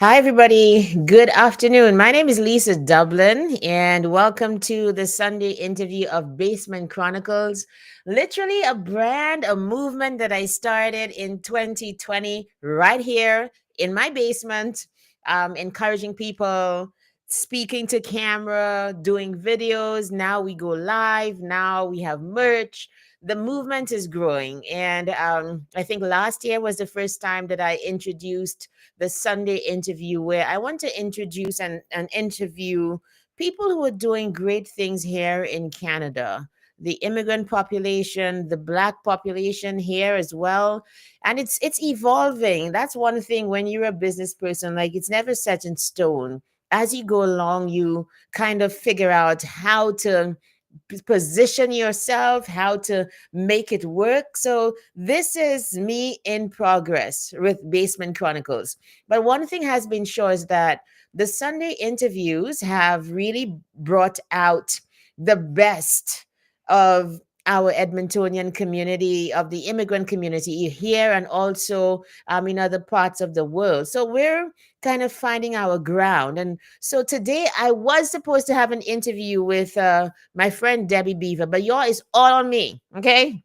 Hi, everybody. Good afternoon. My name is Lisa Dublin, and welcome to the Sunday interview of Basement Chronicles. Literally a brand, a movement that I started in 2020 right here in my basement, encouraging people, speaking to camera, doing videos. Now we go live. Now we have merch. The movement is growing. And I think last year was the first time that I introduced the Sunday interview, where I want to introduce and interview people who are doing great things here in Canada. The immigrant population, the black population here as well. And it's evolving. That's one thing when you're a business person, like it's never set in stone. As you go along, you kind of figure out how to position yourself, how to make it work. So this is me in progress with Basement Chronicles. But one thing has been sure is that the Sunday interviews have really brought out the best of our Edmontonian community, of the immigrant community here and also in other parts of the world. So we're kind of finding our ground. And so today I was supposed to have an interview with my friend Debbie Beaver, but y'all is all on me. Okay.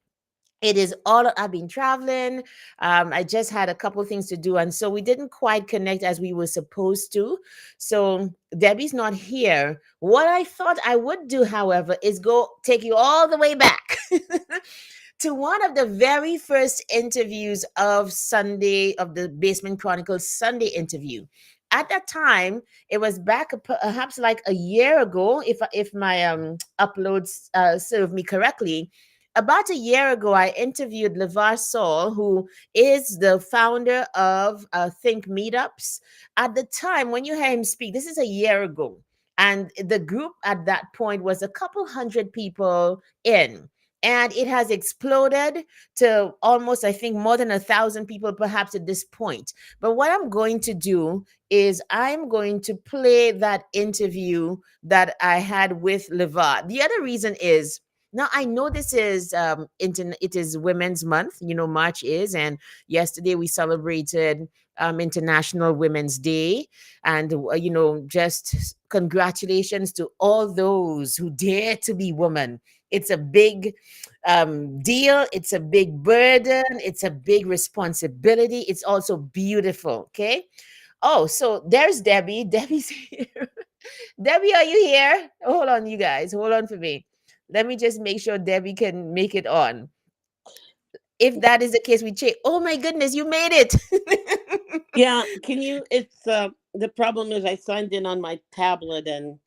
It is all I've been traveling. I just had a couple things to do, and so we didn't quite connect as we were supposed to. So Debbie's not here. What I thought I would do, however, is go take you all the way back to one of the very first interviews of Sunday of the Basement Chronicles Sunday interview. At that time, it was back perhaps like a year ago, if my uploads serve me correctly. About a year ago, I interviewed LeVar Saul, who is the founder of Think Meetups. At the time, when you hear him speak, this is a year ago, and the group at that point was a couple hundred people in. And it has exploded to almost, I think, more than 1,000 people, perhaps at this point. But what I'm going to do is I'm going to play that interview that I had with LeVar. The other reason is now I know this is it is Women's Month. You know, March is, and yesterday we celebrated International Women's Day, and just congratulations to all those who dare to be women. It's a big deal. It's a big burden. It's a big responsibility. It's also beautiful. Okay. Oh, so there's Debbie. Debbie's here. Debbie, are you here? Hold on, you guys. Hold on for me. Let me just make sure Debbie can make it on. If that is the case, we check. Oh my goodness, you made it. Yeah, can you? It's the problem is I signed in on my tablet and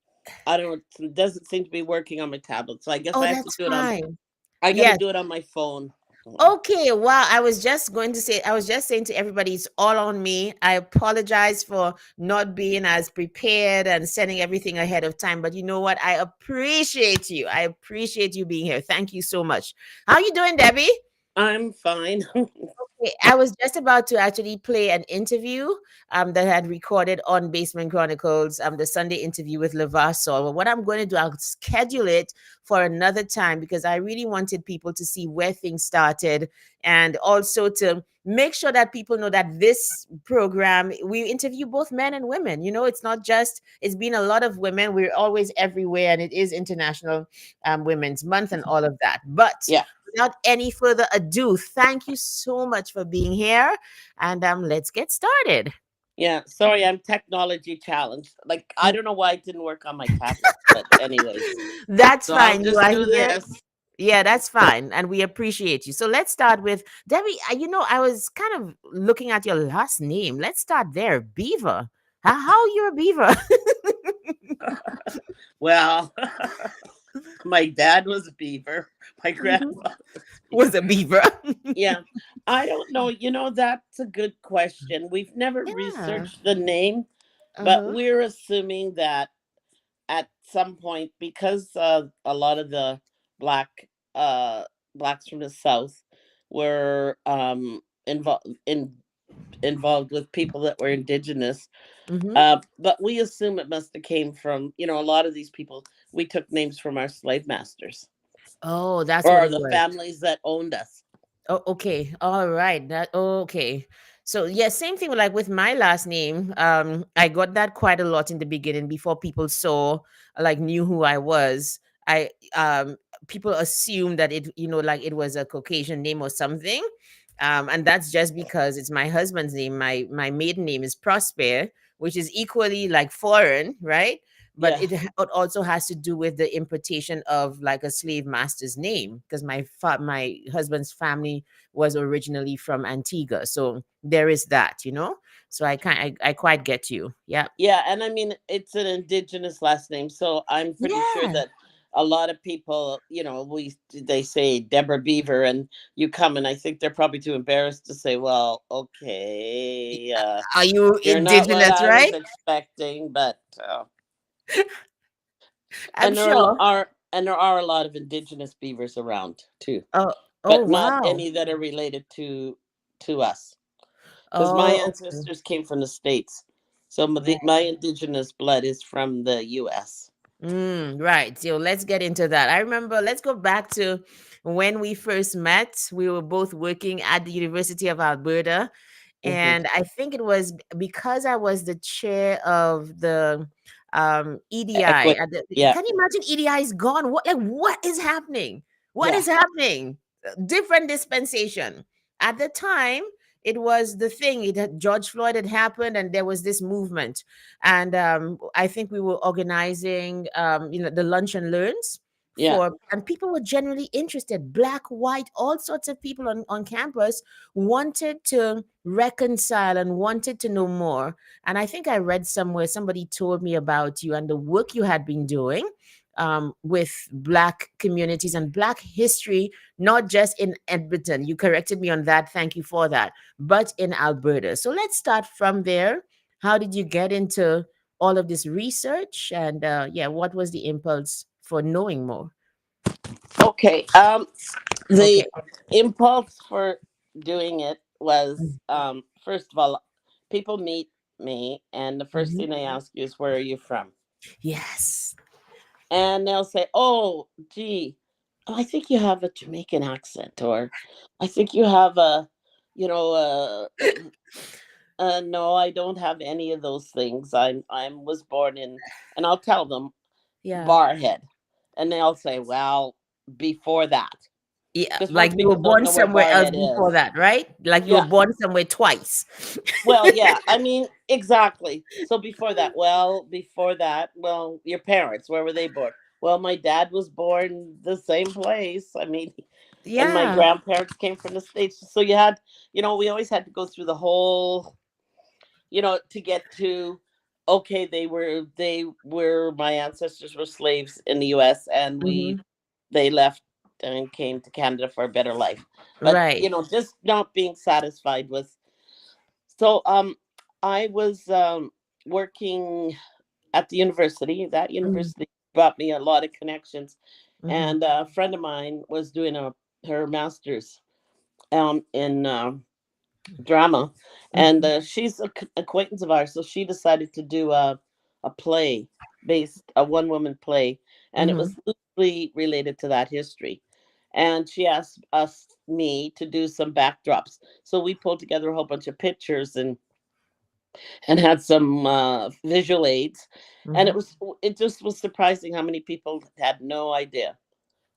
I don't. It doesn't seem to be working on my tablet, so I guess Oh, I have to that's do it on. fine. I got to Yes. do it on my phone. Okay, wow. I was just going to say, I was just saying to everybody, it's all on me. I apologize for not being as prepared and sending everything ahead of time. But you know what? I appreciate you. I appreciate you being here. Thank you so much. How you doing, Debbie? I'm fine. Okay, I was just about to actually play an interview that I had recorded on Basement Chronicles, the Sunday interview with LeVar Saul. But what I'm going to do, I'll schedule it for another time because I really wanted people to see where things started and also to make sure that people know that this program, we interview both men and women. You know, it's not just, it's been a lot of women. We're always everywhere, and it is International Women's Month and all of that. But Yeah, without any further ado, thank you so much for being here. And let's get started. yeah. Sorry, I'm technology challenged. Like I don't know why it didn't work on my tablet, but anyways, That's so I'll fine. You just are do here. this. Yeah, that's fine. And we appreciate you. So let's start with Debbie. I was kind of looking at your last name. Let's start there. Beaver. How you're a beaver? Well, my dad was a beaver. My Mhm. grandfather. Was a beaver. Yeah, I don't know. That's a good question. We've never Yeah. researched the name, but Uh-huh. we're assuming that at some point, because a lot of the black blacks from the south were involved with people that were indigenous. Mm-hmm. But we assume it must have came from a lot of these people. We took names from our slave masters Oh, that's what or it the was. families that owned us. Oh, okay. All right. That okay. So yeah, same thing like with my last name. I got that quite a lot in the beginning before people saw, like, knew who I was. I People assumed that it, like it was a Caucasian name or something. And that's just because it's my husband's name. My maiden name is Prosper, which is equally like foreign, right? But Yeah. it also has to do with the importation of like a slave master's name, because my husband's family was originally from Antigua. So there is that. So I quite get you. Yeah. Yeah, and I mean it's an indigenous last name, so I'm pretty sure Yeah. that a lot of people, they say Deborah Beaver, and you come, and I think they're probably too embarrassed to say, "Well, okay, Are you you're not what indigenous, I was right? expecting," but I'm sure. there are a lot of indigenous beavers around too, Oh, oh but not wow. any that are related to us, because my Oh, okay. ancestors came from the states, so my indigenous blood is from the U.S. Right. So let's get into that. I remember, let's go back to when we first met. We were both working at the University of Alberta. Hmm. And I think it was because I was the chair of the EDI. Equi- yeah, Can you imagine EDI is gone? What is happening? What yeah, is happening? Different dispensation. At the time, it was the thing. George Floyd had happened, and there was this movement, and I think we were organizing the lunch and learns yeah, and people were generally interested, black, white, all sorts of people on campus wanted to reconcile and wanted to know more. And I think I read somewhere, somebody told me about you and the work you had been doing with black communities and black history, not just in Edmonton. You corrected me on that, thank you for that, but in Alberta. So let's start from there. How did you get into all of this research? And yeah, what was the impulse for knowing more? okay. The Okay. impulse for doing it was, Mm. first of all, people meet me, and the first Mhm. thing they ask you is, "Where are you from?" Yes. And they'll say, "Oh, gee, oh, I think you have a Jamaican accent," or "I think you have a, you know, no, I don't have any of those things. I was born in," and I'll tell them Yeah. Barhead, and they'll say, "Well, before that," Yeah, because like most you were people don't born know where somewhere else Barhead before is. that, right? Like you were Yeah. born somewhere twice. Well, yeah. I mean, exactly. So before that, well, your parents, where were they born? Well, my dad was born the same place. I mean, and my Yeah. grandparents came from the States. So we always had to go through the whole, to get to, okay, they were my ancestors were slaves in the US, and Hmm. they left and came to Canada for a better life. But, Right. just not being satisfied with. So I was working at the university. That Hmm. university brought me a lot of connections, Hmm. and a friend of mine was doing her master's in drama, and Hmm. she's an acquaintance of ours. So she decided to do a one woman play, and it Hmm. was loosely related to that history. And she asked me to do some backdrops. So we pulled together a whole bunch of pictures and had some visual aids, and Hmm. it just was surprising how many people had no idea,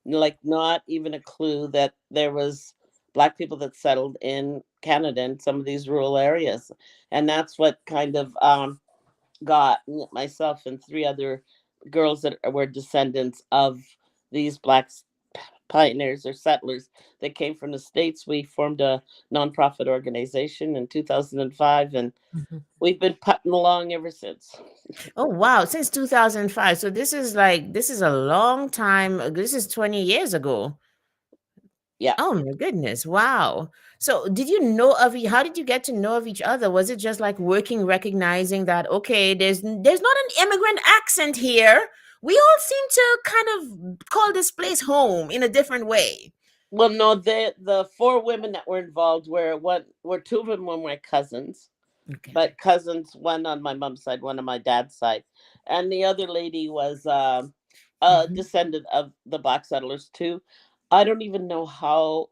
like not even a clue that there was black people that settled in Canada in some of these rural areas. And that's what kind of got myself and three other girls that were descendants of these pioneers or settlers that came from the States. We formed a nonprofit organization in 2005, and Hmm. we've been putting along ever since. Oh wow, since 2005. So this is a long time. This is 20 years ago. Yeah. Oh my goodness. Wow. So did you know of how did you get to know of each other? Was it just like working, recognizing that okay, there's not an immigrant accent here. We all seem to kind of call this place home in a different way. Well, no, the four women that were involved were two of them were my cousins, Okay. but cousins, one on my mom's side, one on my dad's side, and the other lady was a Hmm. descendant of the black settlers too. I don't even know how.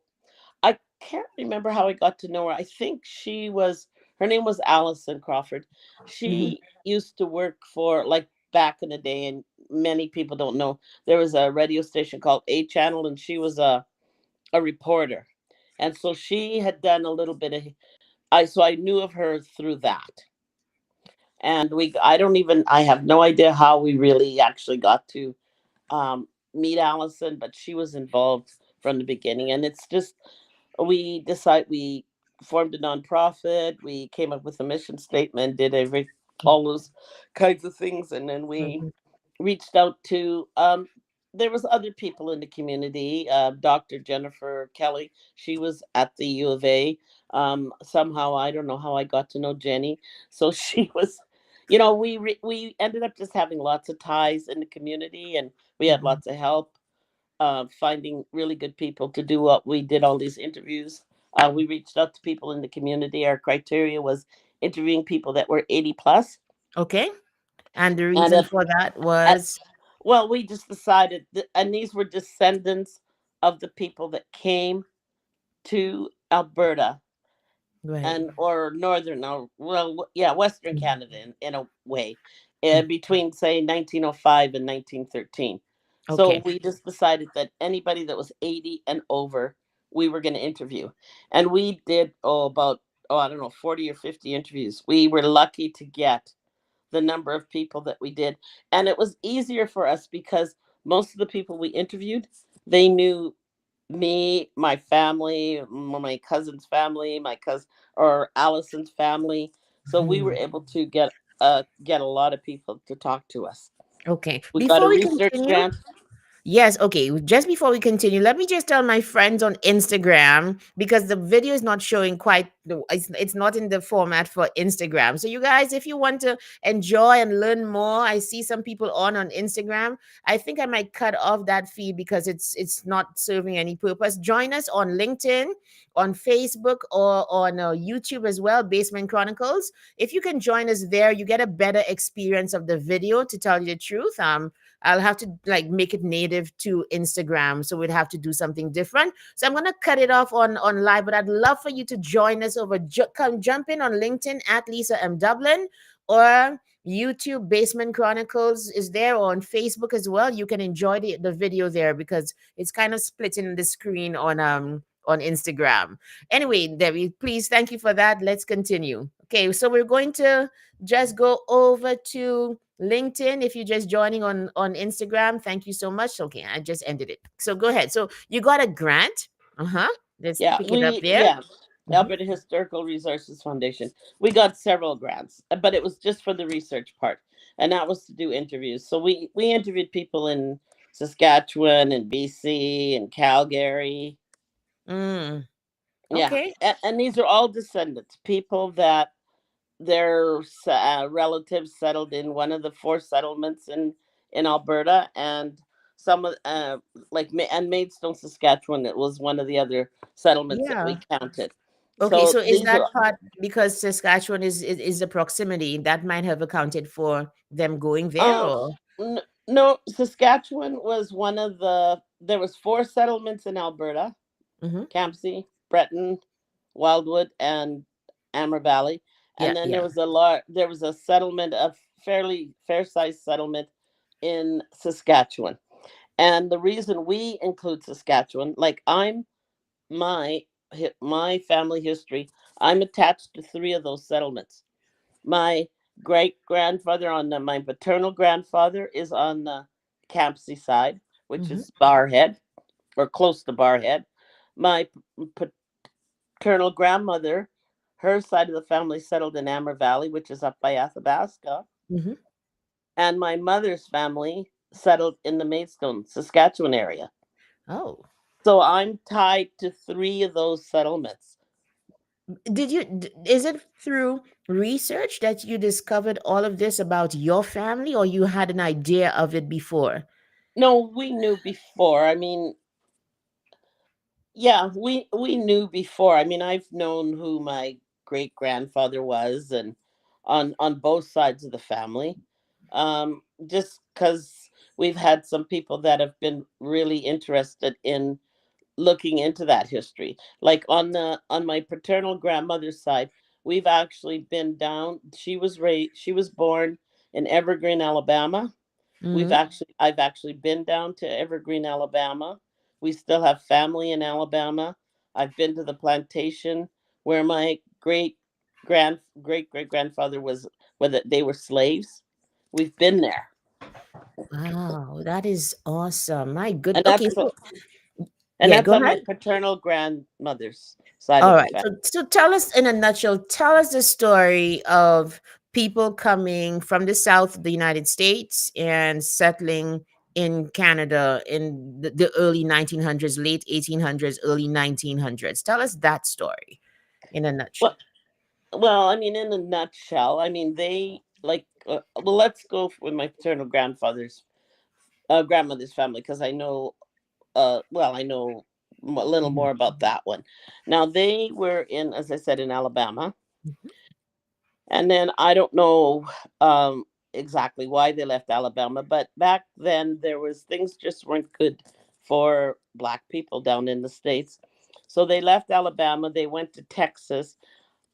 I can't remember how I got to know her. I think she was. Her name was Allison Crawford. Hmm. She used to work for, like, back in the day, and many people don't know, there was a radio station called A Channel, and she was a reporter. And so she had done a little bit of, I knew of her through that. And I have no idea how we really actually got to meet Allison, but she was involved from the beginning. And it's just, we formed a nonprofit, we came up with a mission statement, did all those kinds of things, and then we Hmm. reached out to, there was other people in the community. Dr. Jennifer Kelly, she was at the U of A. Somehow, I don't know how I got to know Jenny. So she was, we ended up just having lots of ties in the community, and we had Hmm. lots of help finding really good people to do what we did, all these interviews. We reached out to people in the community. Our criteria was interviewing people that were 80 plus. Okay. And the And reason for that at was well, we just decided that, and these were descendants of the people that came to Alberta right. and or northern, or yeah, Western Mhm. Canada in a way, Mhm. between say 1905 and 1913. So Okay. we just decided that anybody that was 80 and over, we were going to interview, and we did, about, I don't know, 40 or 50 interviews. We were lucky to get the number of people that we did, and it was easier for us because most of the people we interviewed, they knew me, my family, my cousin's family, my cousin or Allison's family. So we were Mhm. able to get a lot of people to talk to us. Okay. We got Before a we research continue, grant. yes, okay. Just before we continue, let me just tell my friends on Instagram because the video is not showing quite it's not in the format for Instagram. So you guys, if you want to enjoy and learn more, I see some people on Instagram. I think I might cut off that feed because it's not serving any purpose. Join us on LinkedIn, on Facebook, or on YouTube as well, Basement Chronicles. If you can join us there, you get a better experience of the video, to tell you the truth. I'll have to like make it native to Instagram, so we'd have to do something different. So I'm gonna cut it off on live, but I'd love for you to join us over. Come jump in on LinkedIn at Lisa M Dublin, or YouTube Basement Chronicles is there, or on Facebook as well. You can enjoy the video there because it's kind of splitting the screen on Instagram. Anyway, Debbie, please, thank you for that. Let's continue. Okay, so we're going to just go over to LinkedIn. If you're just joining on Instagram, thank you so much. Okay, I just ended it. So go ahead. So you got a grant. Uh-huh. Let's Yeah, pick it up there. Mhm. Alberta Historical Resources Foundation. We got several grants, but it was just for the research part, and that was to do interviews. So we interviewed people in Saskatchewan and BC and Calgary. Mm, Yeah, okay. and these are all descendants, people that their relatives settled in one of the four settlements in Alberta, and some of and Maidstone, Saskatchewan. It was one of the other settlements that we Yeah. counted. Okay, So so is these that are part because Saskatchewan is the proximity that might have accounted for them going there, um or no, Saskatchewan was one of the. There was four settlements in Alberta: hmm Campsie, Breton, Wildwood, and Amber Valley. yeah, And then yeah. there was a settlement, a fairly fair sized settlement in Saskatchewan. And the reason we include Saskatchewan, like my my family history, I'm attached to three of those settlements. My great grandfather my paternal grandfather is on the Campsie side, which Hmm. is Barhead, or close to Barhead. My paternal grandmother, her side of the family settled in Amber Valley, which is up by Athabasca, Hmm. and my mother's family settled in the Maidstone, Saskatchewan area. Oh, So I'm tied to three of those settlements. is it through research that you discovered all of this about your family, or you had an idea of it before? No, we knew before. I mean, yeah, we knew before. I mean, I've known who my great grandfather was, and on both sides of the family. Just because we've had some people that have been really interested in looking into that history. Like on my paternal grandmother's side, We've actually been down. She was born in Evergreen, Alabama. Mm-hmm. I've actually been down to Evergreen, Alabama. We still have family in Alabama. I've been to the plantation where my great great grandfather was, where they were slaves. We've been there, Wow, that is awesome. My good. and Okay, that's so and yeah, that's go on my ahead. paternal grandmother's side All of the right. family. So tell us in a nutshell, tell us the story of people coming from the south of the United States and settling in Canada in the early 1900s, late 1800s, early 1900s. Tell us that story in a nutshell. Well, well, I mean, in a nutshell, I mean, they like. Well, let's go with my paternal grandmother's family, because I know well, I know a little Mhm, more about that one. Now, they were in, as I said, in Alabama. mhm, And then I don't know exactly why they left Alabama, but back then there was things just weren't good for black people down in the States. So they left Alabama, they went to Texas.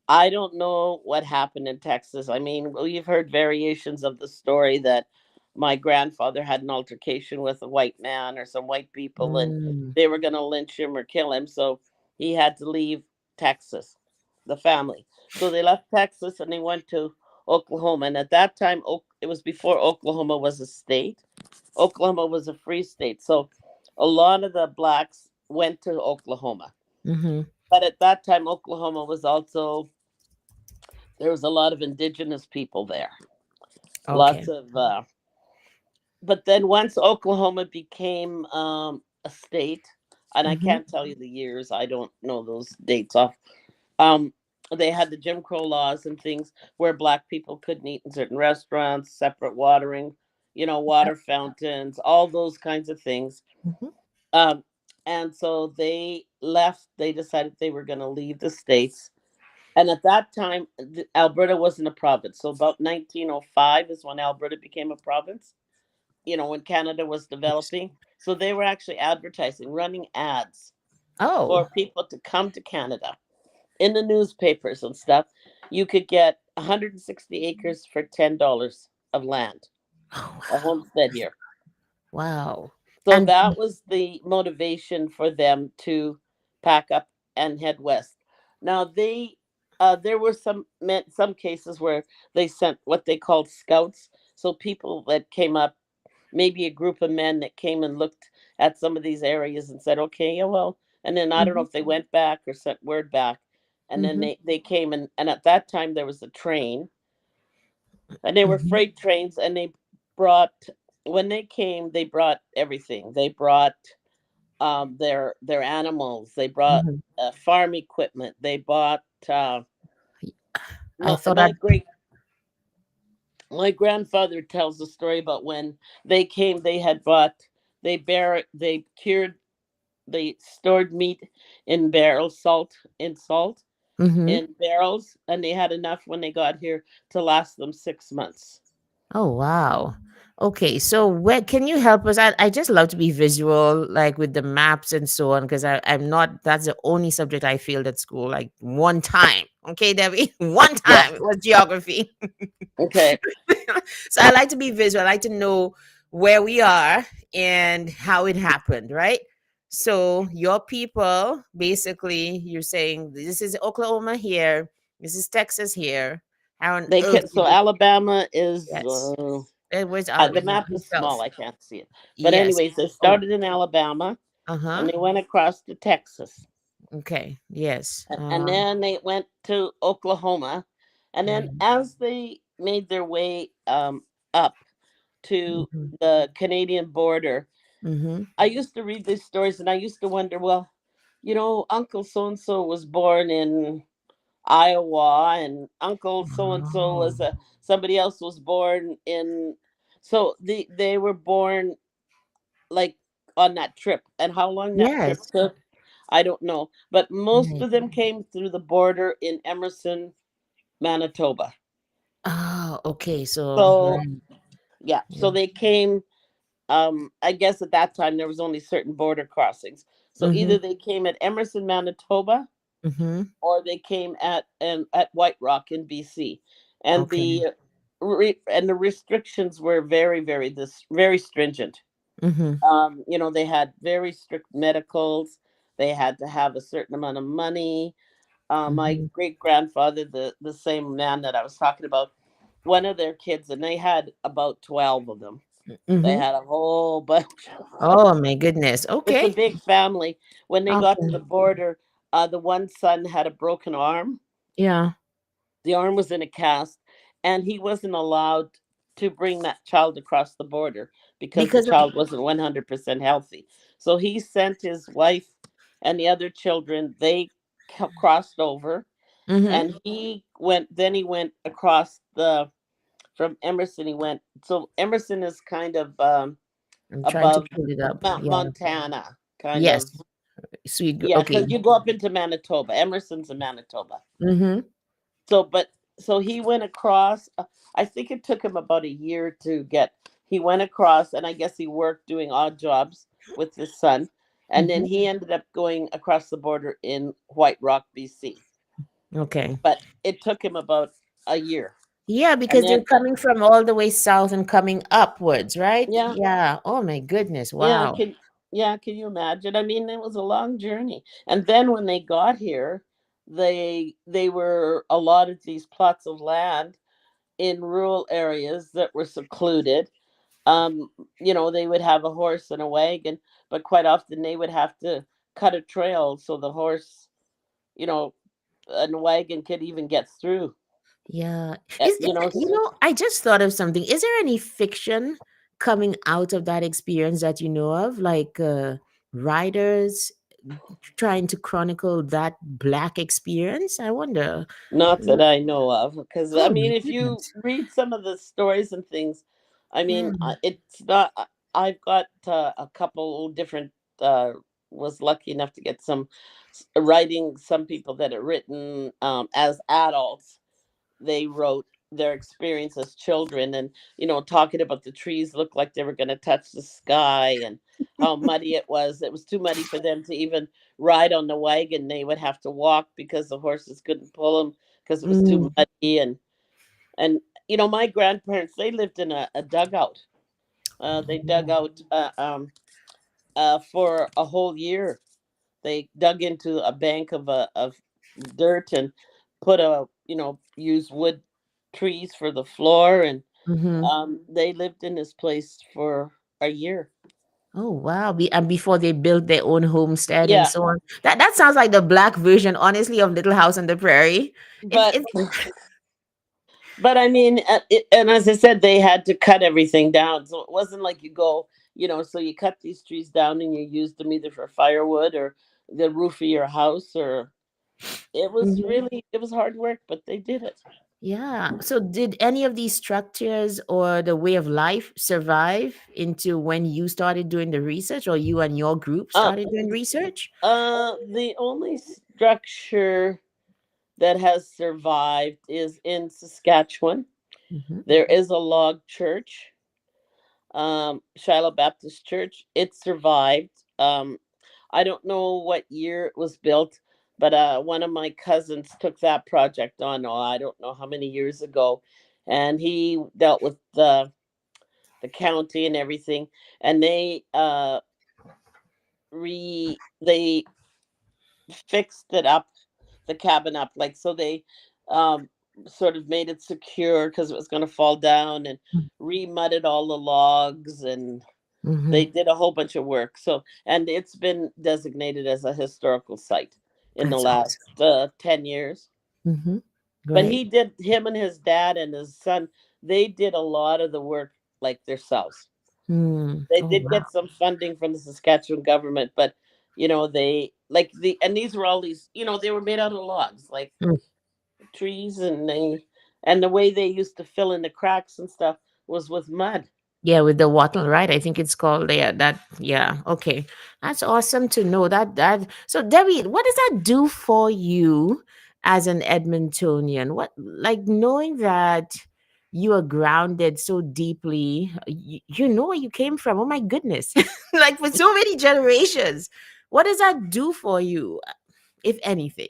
I don't know what happened in Texas. I mean, we've heard variations of the story that my grandfather had an altercation with a white man or some white people, and mm, they were going to lynch him or kill him. So he had to leave Texas, the family. So they left Texas and they went to Oklahoma. And at that time, it was before Oklahoma was a state. Oklahoma was a free state. So a lot of the blacks went to Oklahoma. mhm. But at that time, Oklahoma was also, there was a lot of indigenous people there. Okay. Lots of, but then once Oklahoma became a state, and I Mhm, can't tell you the years, I don't know those dates off. Um, they had the Jim Crow laws and things where black people couldn't eat in certain restaurants, separate watering, water fountains, all those kinds of things. mhm, Um, and so they left. They decided they were going to leave the states. And at that time, Alberta wasn't a province. So about 1905 is when Alberta became a province, when Canada was developing. So they were actually advertising, running ads oh. for people to come to Canada in the newspapers and stuff. You could get 160 acres for $10 of land, Oh, a homestead here. wow. So And that was the motivation for them to pack up and head west. Now there were some cases where they sent what they called scouts, so people that came up, maybe a group of men that came and looked at some of these areas and said, okay, yeah, well, and then I don't know mhm, if they went back or sent word back, and then mhm, they came, and at that time there was a train, and they were mhm, freight trains, and they brought, when they came, they brought everything. They brought their animals. They brought mhm. farm equipment. They bought I my, thought my I'd. great my grandfather tells the story about when they came. They had bought, they cured, they stored meat in barrels, salt Mhm. in barrels, and they had enough when they got here to last them 6 months. Oh, wow. Okay, so where can you help us? I just love to be visual, like with the maps and so on, because I'm not, that's the only subject I failed at school, like one time. Okay, Debbie, one Yeah. time it was geography. Okay. So I like to be visual. I like to know where we are and how it happened, right? So your people, basically, you're saying this is Oklahoma here, this is Texas here. How on They earth can. did So you? Alabama is. Yes. It was The map is small. south. I can't see it. But Yes. anyways, they Oh, started in Alabama and uh-huh. they went across to Texas. Okay. Yes. And then they went to Oklahoma. And then Mhm, as they made their way up to mhm, the Canadian border, mhm. I used to read these stories and I used to wonder, well, Uncle so and so was born in Iowa, and Uncle so and so Oh, was somebody else was born in. So they were born like on that trip, and how long that trip yes. took, I don't know. But most Right. of them came through the border in Emerson, Manitoba. Oh, okay. So, So right. yeah, Yeah. so they came. I guess at that time there was only certain border crossings. So Mm-hmm. either they came at Emerson, Manitoba, Mm-hmm. or they came at White Rock in BC, and Okay. the restrictions were very stringent. Mm-hmm. They had very strict medicals. They had to have a certain amount of money. My Mm-hmm. great grandfather, the same man that I was talking about, one of their kids, and they had about 12 of them. They Mm-hmm. had a whole bunch. Oh my goodness. It's a Okay. big family. When they got to the Okay. border, the one son had a broken arm. Yeah. The arm was in a cast, and he wasn't allowed to bring that child across the border because the Because of. child wasn't 100% healthy. So he sent his wife and the other children. They crossed over, Mm-hmm. and he went across the from Emerson. He went, so Emerson is kind of I'm trying to above pull it up. Mount Yeah. Montana, kind of. Yes. Sweet. Yeah, Okay. because you go up into Manitoba. Emerson's in Manitoba. Mm-hmm. So he went across. I think it took him about a year to get. He went across, and I guess he worked doing odd jobs with his son, and then Mm-hmm. he ended up going across the border in White Rock, BC. Okay. But it took him about a year, Yeah, and because they're then coming from all the way south and coming upwards, right? yeah, Yeah. Oh my goodness. yeah, Wow. can you imagine? I mean, it was a long journey, and then when they got here, they were allotted these plots of land in rural areas that were secluded. They would have a horse and a wagon, but quite often they would have to cut a trail so the horse, you know, and wagon could even get through. Yeah. Uh, You know, s- I just thought of something. Is there any fiction coming out of that experience that you know of? Like writers trying to chronicle that black experience? I wonder. Not that Mm. I know of, because I Oh mean, my if you goodness. read some of the stories and things, I Yeah. mean, it's not. I've got a couple different. Uh, was lucky enough to get some writing. Some people that had written as adults, they wrote their experience as children, and talking about the trees looked like they were going to touch the sky, and how muddy it was too muddy for them to even ride on the wagon. They would have to walk because the horses couldn't pull them because it was too Mm, muddy. And my grandparents, they lived in a dugout. They dug out for a whole year. They dug into a bank of dirt and put used wood trees for the floor, and mhm. they lived in this place for a year. Oh wow! And before they built their own homestead and Yeah, so on. That sounds like the black version, honestly, of Little House on the Prairie. but It's I mean, and as I said, they had to cut everything down, so it wasn't like you go, so you cut these trees down and you used them either for firewood or the roof of your house, or Mhm. it was hard work, but they did it. Yeah. So did any of these structures or the way of life survive into when you started doing the research or you and your group Uh, started doing research? the only structure that has survived is in Saskatchewan. Mhm. There is a log church, Shiloh Baptist Church. It survived. I don't know what year it was built, but one of my cousins took that project on. Oh, I don't know how many years ago, and he dealt with the county and everything, and they fixed it up, the cabin up, like, so they um sort of made it secure because it was going to fall down, and remudded all the logs, and they Mhm. did a whole bunch of work. So, and it's been designated as a historical site in the That's last awesome. 10 years. Mhm. But Great. him and his dad and his son, they did a lot of the work like themselves. Mm. They Oh did wow. get some funding from the Saskatchewan government, but they like and these were all these, they were made out of logs, like trees, and the way they used to fill in the cracks and stuff was with mud. Yeah, with the wattle, right? I think it's called, yeah, that, yeah. Okay. That's awesome to know that. So Debbie, what does that do for you as an Edmontonian? What, like, knowing that you are grounded so deeply, you know where you came from. Oh my goodness. Like for so many generations. What does that do for you, if anything?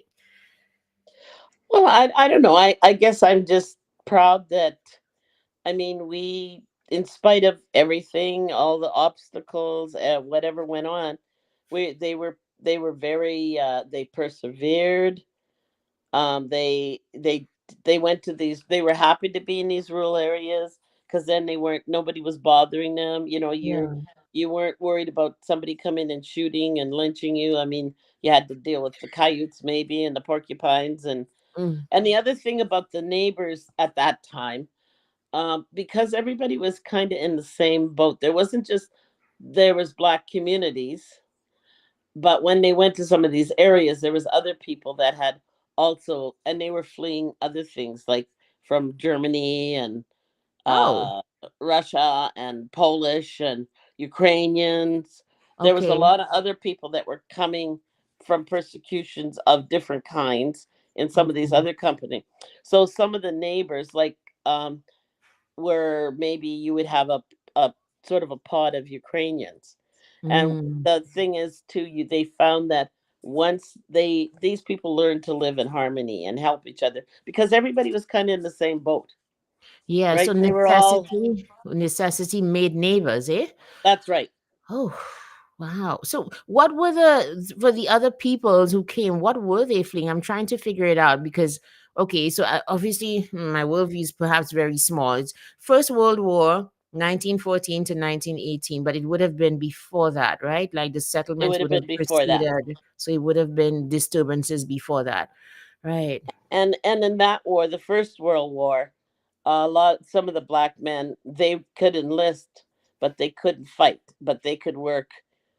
Well, I don't know. I guess I'm just proud that, I mean, we, in spite of everything, all the obstacles, whatever went on, they were very, they persevered. They went to these. They were happy to be in these rural areas because then they weren't. Nobody was bothering them. Yeah. You weren't worried about somebody coming and shooting and lynching you. I mean, you had to deal with the coyotes maybe and the porcupines, Mm. and the other thing about the neighbors at that time, because everybody was kind of in the same boat. There was black communities, but when they went to some of these areas, there was other people that had also, and they were fleeing other things like from Germany and Oh, uh, Russia and Polish and Ukrainians. There was a okay. lot of other people that were coming from persecutions of different kinds in some of these Okay. other companies. So some of the neighbors, like, um, where maybe you would have a sort of a pod of Ukrainians. And Mm. the thing is too, they found that once these people learned to live in harmony and help each other because everybody was kind of in the same boat, Yeah, so right? They were all, necessity made neighbors, eh? that's right. Oh, wow. So, what were for the other peoples who came? What were they fleeing? I'm trying to figure it out because, okay, so obviously my worldview is perhaps very small. It's First World War, 1914 to 1918, but it would have been before that, right? Like the It settlements would have would have been before that. preceded, so it would have been disturbances before that, right? And in that war, the First World War, some of the black men, they could enlist, but they couldn't fight, but they could work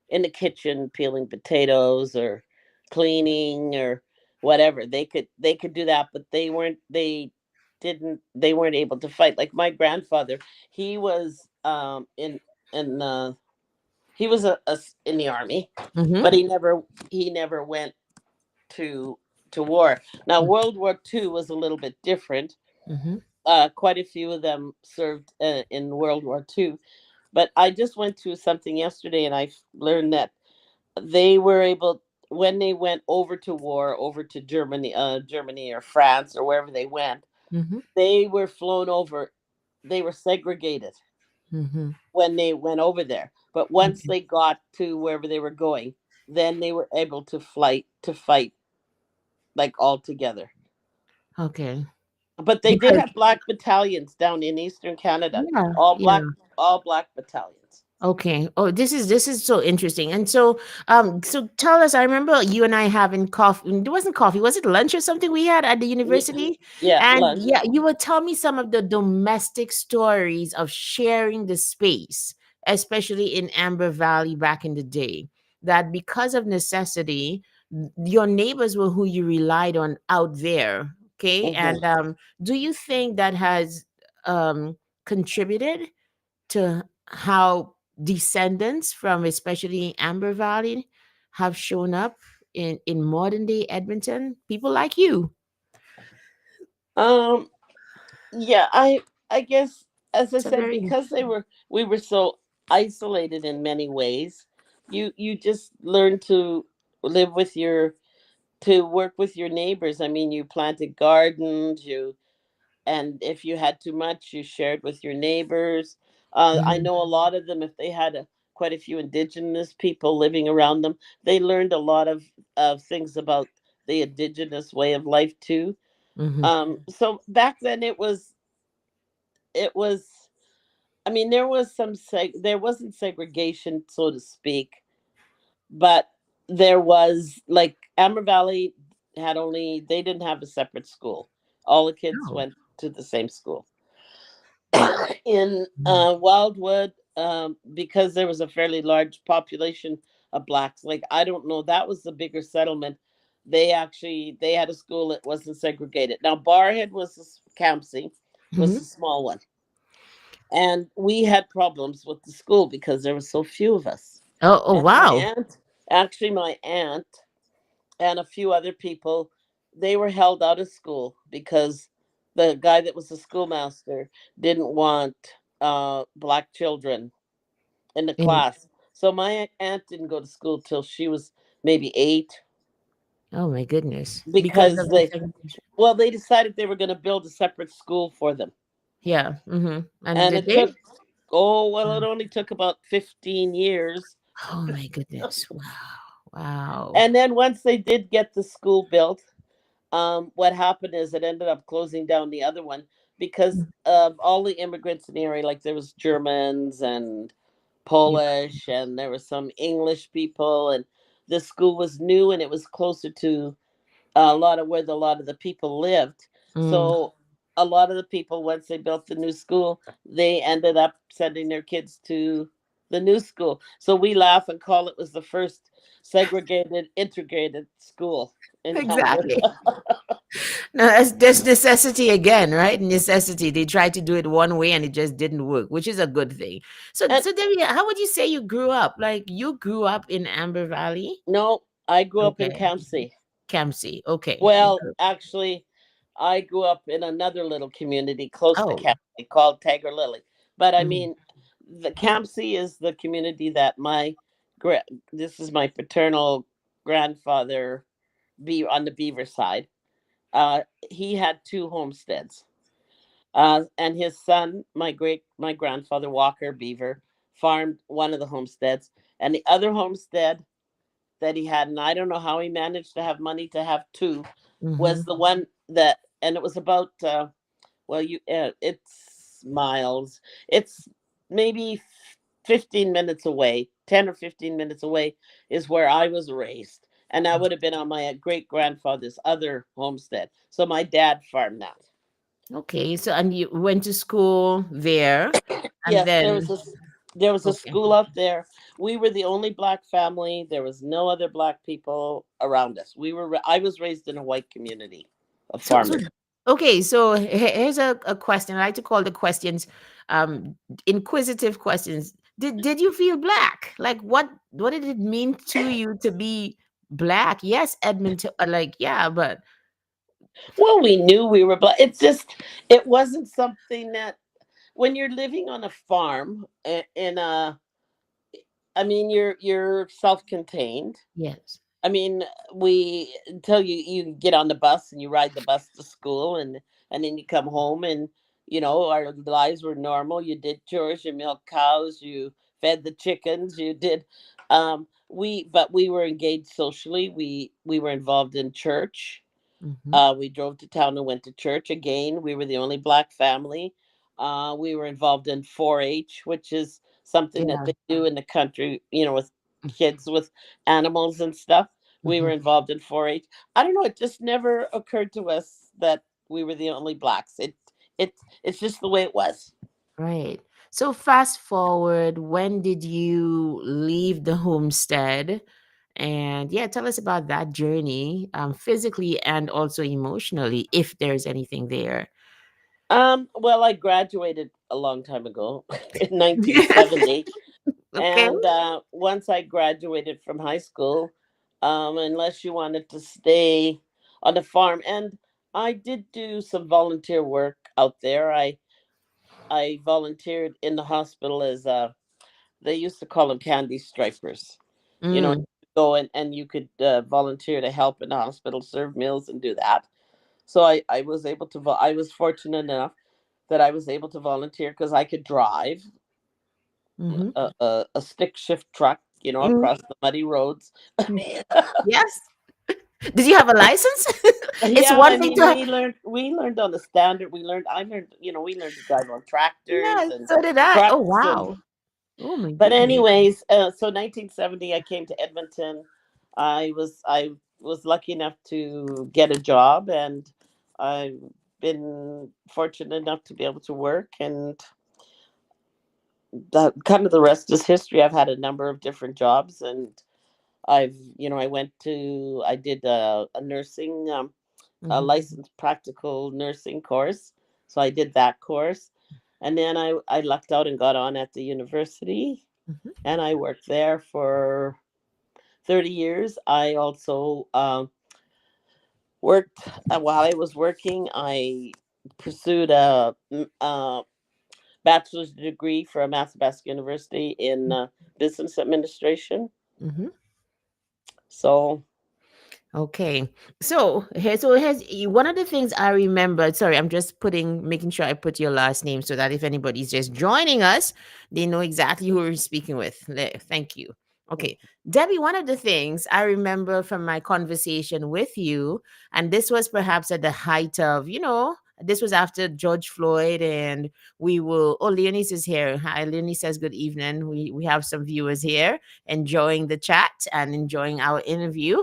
in the kitchen peeling potatoes or cleaning or whatever. They could do that, but they weren't able to fight. Like my grandfather, he was in he was in the army, Mm-hmm. but he never went to war. Now, World War II was a little bit different. Mm-hmm. Quite a few of them served in World War II. But I just went to something yesterday, and I learned that they were able, when they went over to war, over to Germany or France or wherever they went, Mm-hmm. they were flown over. They were segregated Mm-hmm. when they went over there. But once Okay. they got to wherever they were going, then they were able to fight like all together. Okay. But they did Because have black battalions down in Eastern Canada. yeah, All black, yeah. all black battalions. Okay. Oh, this is so interesting. And so tell us. I remember you and I having coffee. It wasn't coffee. Was it lunch or something we had at the Ye- university? Yeah, And lunch. yeah, you would tell me some of the domestic stories of sharing the space, especially in Amber Valley back in the day. That because of necessity, your neighbors were who you relied on out there. Okay. Hmm. And do you think that has contributed to how descendants from especially Amber Valley have shown up in modern day Edmonton? People like you. Um, yeah, I guess, as I It's a said, very because we were so isolated in many ways. You just learn to live with your to work with your neighbors. I mean, you planted gardens, and if you had too much, you shared with your neighbors. I Mhm, know a lot of them, if they had quite a few indigenous people living around them, they learned a lot of things about the indigenous way of life too. mhm. So back then it was, I mean, there wasn't segregation, so to speak, but there was, like, Amber Valley they didn't have a separate school. All the kids Oh. went to the same school. In Mhm, Wildwood, because there was a fairly large population of blacks. Like, I don't know, that was the bigger settlement. They had a school that wasn't segregated. Now Barhead Campsie was mhm. a small one, and we had problems with the school because there were so few of us. Oh, oh And wow. my aunt and a few other people, they were held out of school because the guy that was the schoolmaster didn't want black children in the In class. So my aunt didn't go to school till she was maybe 8. Oh my goodness. Because because of the they segregation. well they decided they were going to build a separate school for them, Yeah. And and did it they? took oh well it Mm. only took about 15 years. Oh my goodness. Wow. Wow. And then once they did get the school built, what happened is it ended up closing down the other one because Mm. of all the immigrants in the area. Like there was Germans and Yeah. Polish, and there were some English people, and the school was new and it was closer to a lot of where a lot of the people lived. Mm. So a lot of the people, once they built the new school, they ended up sending their kids to the new school. So we laugh and call it was the first segregated integrated school in Exactly. Alberta. No, that's necessity again, right? Necessity. They tried to do it one way and it just didn't work, which is a good thing. So, And so Debbie, how would you say you grew up? Like you grew up in Amber Valley? no, I grew up in Okay. Campsie. Campsie. Okay. You Well, grew. actually, I grew up in another little community close to Oh. Campsie called Taggart Lily. But I Mm, mean, the Campsie is the community that gra- this is my paternal grandfather be on the Beaver side. He had two homesteads. And his son, my grandfather Walker Beaver, farmed one of the homesteads, and the other homestead that he had, and I don't know how he managed to have money to have two, mm-hmm. was the one that, and it was about, well, it's miles. It's maybe 15 minutes away, 10 or 15 minutes away is where I was raised. And that would have been on my great grandfather's other homestead. So my dad farmed that. Okay. So, and you went to school there, and Yes, then there was a okay. school out there. We were the only black family. There was no other black people around us. I was raised in a white community of So farmers. okay. So here's a question. I like to call the questions, um, inquisitive questions. Did you feel black? Like what did it mean to you to be black? Yes, Edmonton. Like yeah, but Well, we knew we were black. It's just it wasn't something that when you're living on a farm in a, I mean, you're self-contained. yes. I mean, we until you get on the bus and you ride the bus to school, and then you come home, and our lives were normal. You did chores, you milked cows, you fed the chickens, you did. We were engaged socially. We were involved in church. Mm-hmm. We drove to town and went to church again. We were the only black family. We were involved in 4-H, which is something that Yeah. they do in the country, with kids with animals and stuff. We were Mm-hmm. involved in 4-H. I don't know. It just never occurred to us that we were the only blacks. It's just the way it was. Right. So fast forward, when did you leave the homestead? And yeah, tell us about that journey, physically and also emotionally, if there's anything there. Well, I graduated a long time ago in 1970. Okay. And once I graduated from high school, unless you wanted to stay on the farm, and I did do some volunteer work out there. I volunteered in the hospital as they used to call them candy stripers. Mm, Go and you could volunteer to help in the hospital, serve meals, and do that. So I was able to. I was fortunate enough that I was able to volunteer because I could drive mm-hmm. a stick shift truck, Mm, across the muddy roads. yes. Did you have a license? It's Yeah, one I thing mean, to we learned on the standard. I learned, we learned to drive on tractors yeah, and so did I. Oh trucks and. wow. Oh my But goodness. anyways, so 1970, I came to Edmonton. I was lucky enough to get a job, and I've been fortunate enough to be able to work, and kind of the rest is history. I've had a number of different jobs, and I did a nursing, a Mm-hmm. licensed practical nursing course. So I did that course. And then I lucked out and got on at the university, Mm-hmm. and I worked there for 30 years. I also worked, while I was working, I pursued a bachelor's degree from Athabasca University in business administration. Mm-hmm. So Okay. So here's one of the things I remember. Sorry, I'm just making sure I put your last name so that if anybody's just joining us, they know exactly who we're speaking with. Thank you. Okay. Debbie, one of the things I remember from my conversation with you, and this was perhaps at the height of, this was after George Floyd, and Leonis is here. Hi, Leonis says good evening. We have some viewers here enjoying the chat and enjoying our interview.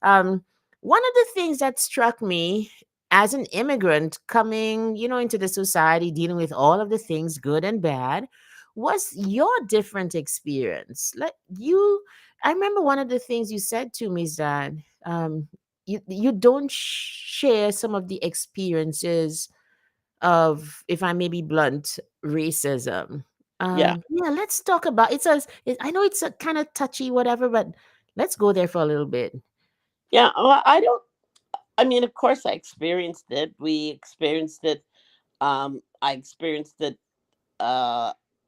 um, One of the things that struck me as an immigrant coming, into the society, dealing with all of the things, good and bad, was your different experience. I remember one of the things you said to me is that um, you don't share some of the experiences of, if I may be blunt, racism. Yeah. Yeah, let's talk about I know it's a kind of touchy, whatever, but let's go there for a little bit. Yeah. Well, I don't. I mean, of course, I experienced it. We experienced it. I experienced it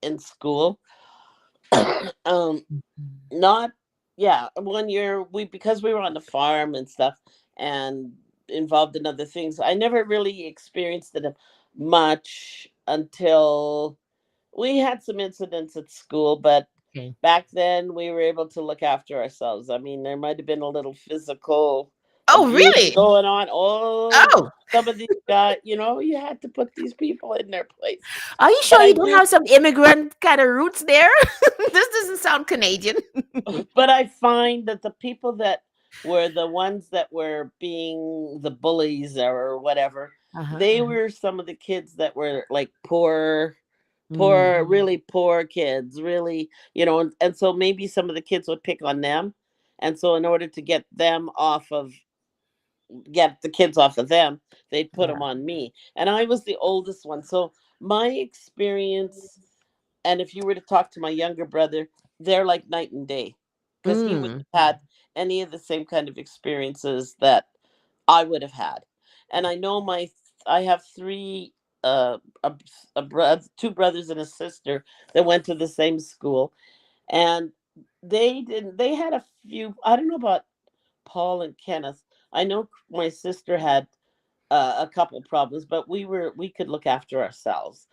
in school. um, Mhm. not yeah. One year we because we were on the farm and stuff and involved in other things. I never really experienced it much until we had some incidents at school, but Okay. back then we were able to look after ourselves. I mean, there might have been a little physical Oh, abuse really? going on. Oh, Oh, some of these guys, you had to put these people in their place. are you But sure I you don't do, have some immigrant kind of roots there? This doesn't sound Canadian. but I find that the people that were the ones that were being the bullies or whatever, Uh-huh. they were some of the kids that were like Mm, really poor kids, really, and so maybe some of the kids would pick on them. And so in order to get the kids off of them, they'd put yeah. them on me. And I was the oldest one. So my experience, and if you were to talk to my younger brother, they're like night and day because he wouldn't Mm, have had any of the same kind of experiences that I would have had. And I have three, two brothers and a sister that went to the same school. And they had a few, I don't know about Paul and Kenneth. I know my sister had a couple problems, but we could look after ourselves.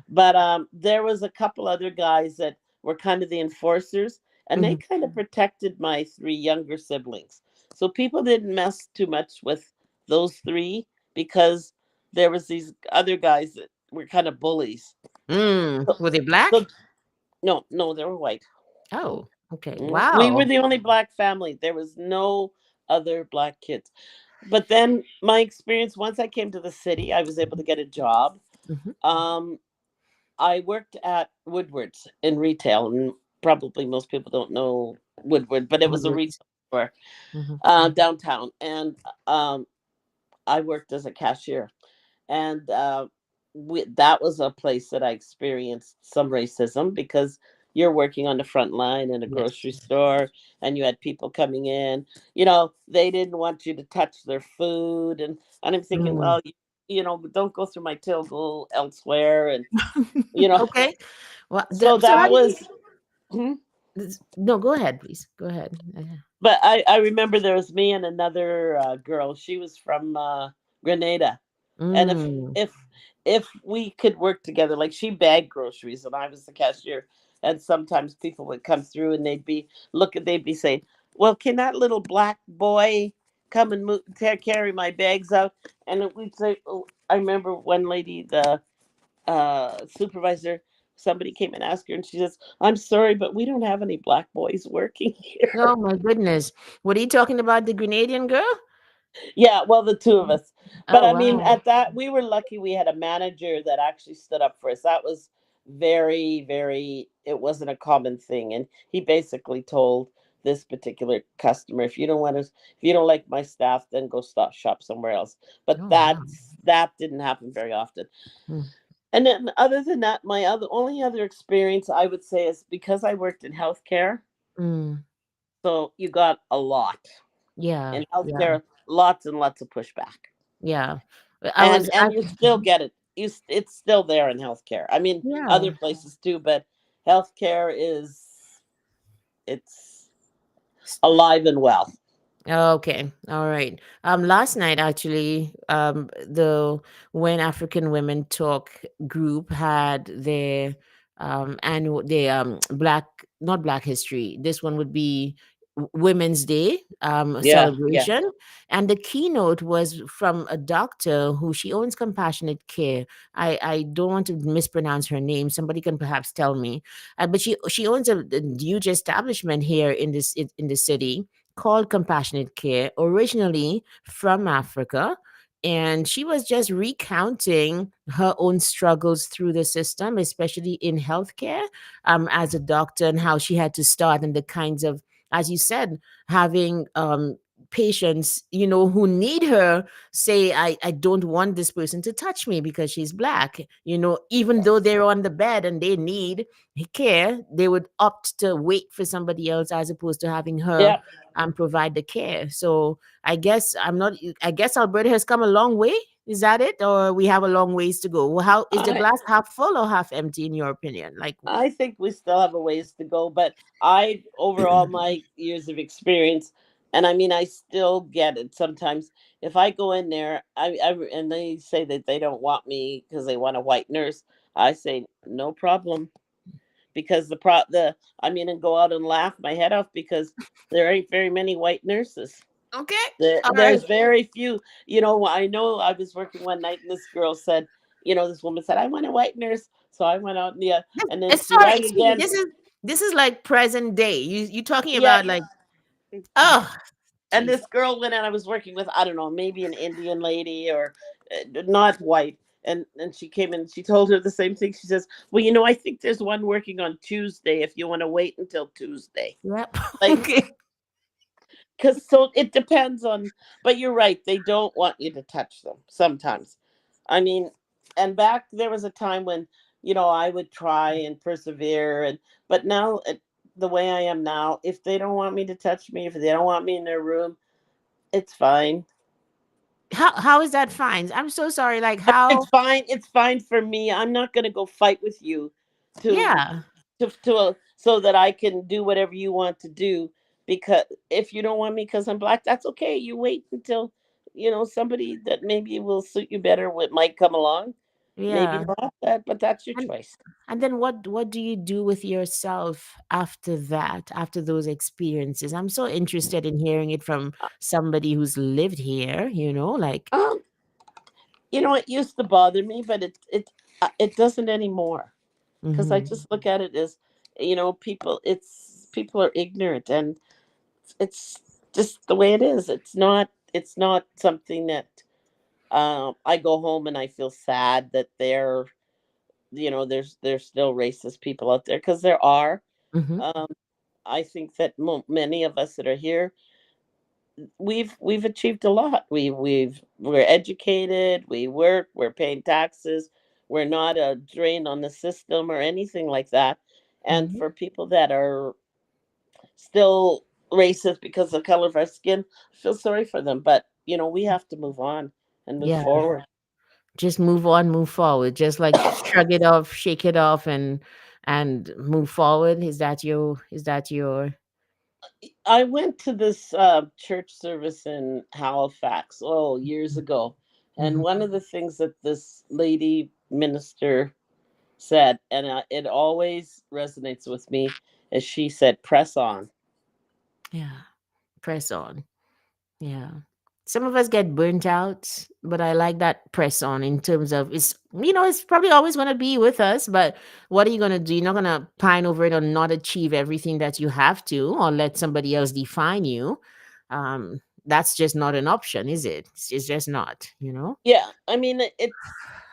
But there was a couple other guys that were kind of the enforcers, and they mhm. kind of protected my three younger siblings. So people didn't mess too much with those three because there was these other guys that were kind of bullies. So, Were they so black? no, no, they were white. Oh, okay. We were Wow. the only black family. There was no other black kids. But then my experience, once I came to the city, I was able to get a job. Hmm. Um, I worked at Woodward's in retail, and probably most people don't know Woodward, but it was a Woodwards. retail store Hmm. downtown, and I worked as a cashier, and that was a place that I experienced some racism because you're working on the front line in a Yes. grocery store, and you had people coming in. They didn't want you to touch their food, and I'm thinking, Mm. well, don't go through my till, go elsewhere, and you know. Okay. Well, So so how that do you? was. Hmm? No, go ahead, please. Go ahead. But I remember there was me and another girl. She was from Grenada, and if Mm. if if we could work together, like she bagged groceries and I was the cashier, and sometimes people would come through and they'd be saying, "Well, can that little black boy come and carry my bags out?" And we'd say, oh, I remember one lady, the supervisor. Somebody came and asked her, and she says, "I'm sorry, but we don't have any black boys working here." Oh my goodness. What are you talking about? The Grenadian girl? Yeah, well, the two of us. But Oh I mean, wow. at that, we were lucky we had a manager that actually stood up for us. That was very, very, it wasn't a common thing. And he basically told this particular customer, if you don't like my staff, then go shop somewhere else. But Oh wow. that didn't happen very often. Mm. And then other than that, my only other experience I would say is because I worked in healthcare. Mm. So you got a lot Yeah. in Yeah. healthcare, lots and lots of pushback. Yeah. I and was. I. and you still get it. It's still there in healthcare. I mean, Yeah. other places too, but healthcare is it's alive and well. Okay, all right. Last night actually, the When African Women Talk group had their annual, Black, not Black History. This one would be Women's Day Yeah, yeah, celebration, and the keynote was from a doctor who she owns compassionate care. I don't want to mispronounce her name. Somebody can perhaps tell me, but she owns a huge establishment here in in the city called Compassionate Care, originally from Africa. And she was just recounting her own struggles through the system, especially in healthcare, as a doctor, and how she had to start and the kinds of, as you said, having patients, who need her say, I don't want this person to touch me because she's black. Even though they're on the bed and they need care, they would opt to wait for somebody else as opposed to having her yeah. provide the care. So I guess Alberta has come a long way. Is that it? Or we have a long ways to go? Well, how is the I glass half full or half empty in your opinion? Like, I think we still have a ways to go, but over all my years of experience, and I mean, I still get it sometimes. If I go in there, and they say that they don't want me because they want a white nurse, I say no problem, because I mean, and go out and laugh my head off because there ain't very many white nurses. okay, all right. There's very few. I know I was working one night and this girl said, this woman said, I want a white nurse. So I went out and yeah, and then she Sorry, rang excuse me. again. This is like present day. You talking Yeah, about like, oh, and jeez. this girl went and I was working with, I don't know, maybe an Indian lady or not white. And she came in, she told her the same thing. She says, well, I think there's one working on Tuesday if you want to wait until Tuesday. Yep. Like, Okay. because so it depends on, but you're right, they don't want you to touch them sometimes. I mean, and back there was a time when I would try and persevere, but now the way I am now, if they don't want me to touch me, if they don't want me in their room, it's fine. How is that fine? I'm so sorry. Like how? It's fine for me. I'm not going to go fight with you to Yeah. so that I can do whatever you want to do. Because if you don't want me because I'm black, that's okay. You wait until somebody that maybe will suit you better might come along. Maybe Yeah. not that, but that's your And choice. and then what do you do with yourself after that, after those experiences? I'm so interested in hearing it from somebody who's lived here, like Um, it used to bother me, but it doesn't anymore. Because I mhm. just look at it as, people are ignorant, and it's just the way it is. It's not something that I go home and I feel sad that there's still racist people out there, because there are. Mhm. Um, I think that many of us that are here, we've achieved a lot. We're educated, we work, we're paying taxes, we're not a drain on the system or anything like that. And Mhm. for people that are still racist because of the color of our skin, I feel sorry for them. But we have to move on and move Yeah. forward. Just move on, move forward. Just like shrug it off, shake it off and move forward. Is that your I went to this church service in Halifax, years ago, and mhm. one of the things that this lady minister said, and it always resonates with me, is she said, "Press on." Yeah. Press on. Yeah. Some of us get burnt out, but I like that press on in terms of it's probably always going to be with us, but what are you going to do? You're not going to pine over it or not achieve everything that you have to or let somebody else define you. That's just not an option, is it? It's just not. Yeah, I mean,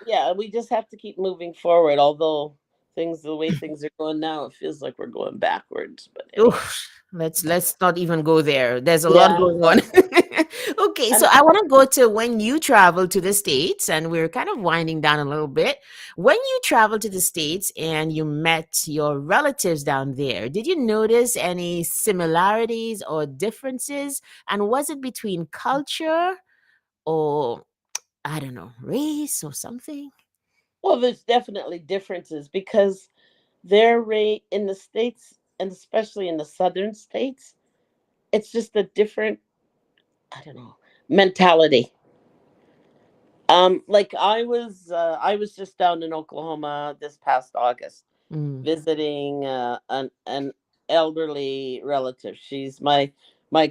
yeah, we just have to keep moving forward. Although the way things are going now, it feels like we're going backwards. But anyway, Oof, let's not even go there. There's a lot yeah, going on. Okay, so and I want to go to when you travel to the States, and we're kind of winding down a little bit. When you traveled to the States and you met your relatives down there, did you notice any similarities or differences? And was it between culture or, I don't know, race or something? well, there's definitely differences because their rate in the states, and especially in the southern states, it's just a different. I don't know, mentality. Like I was just down in Oklahoma this past August Mm. visiting an elderly relative. She's my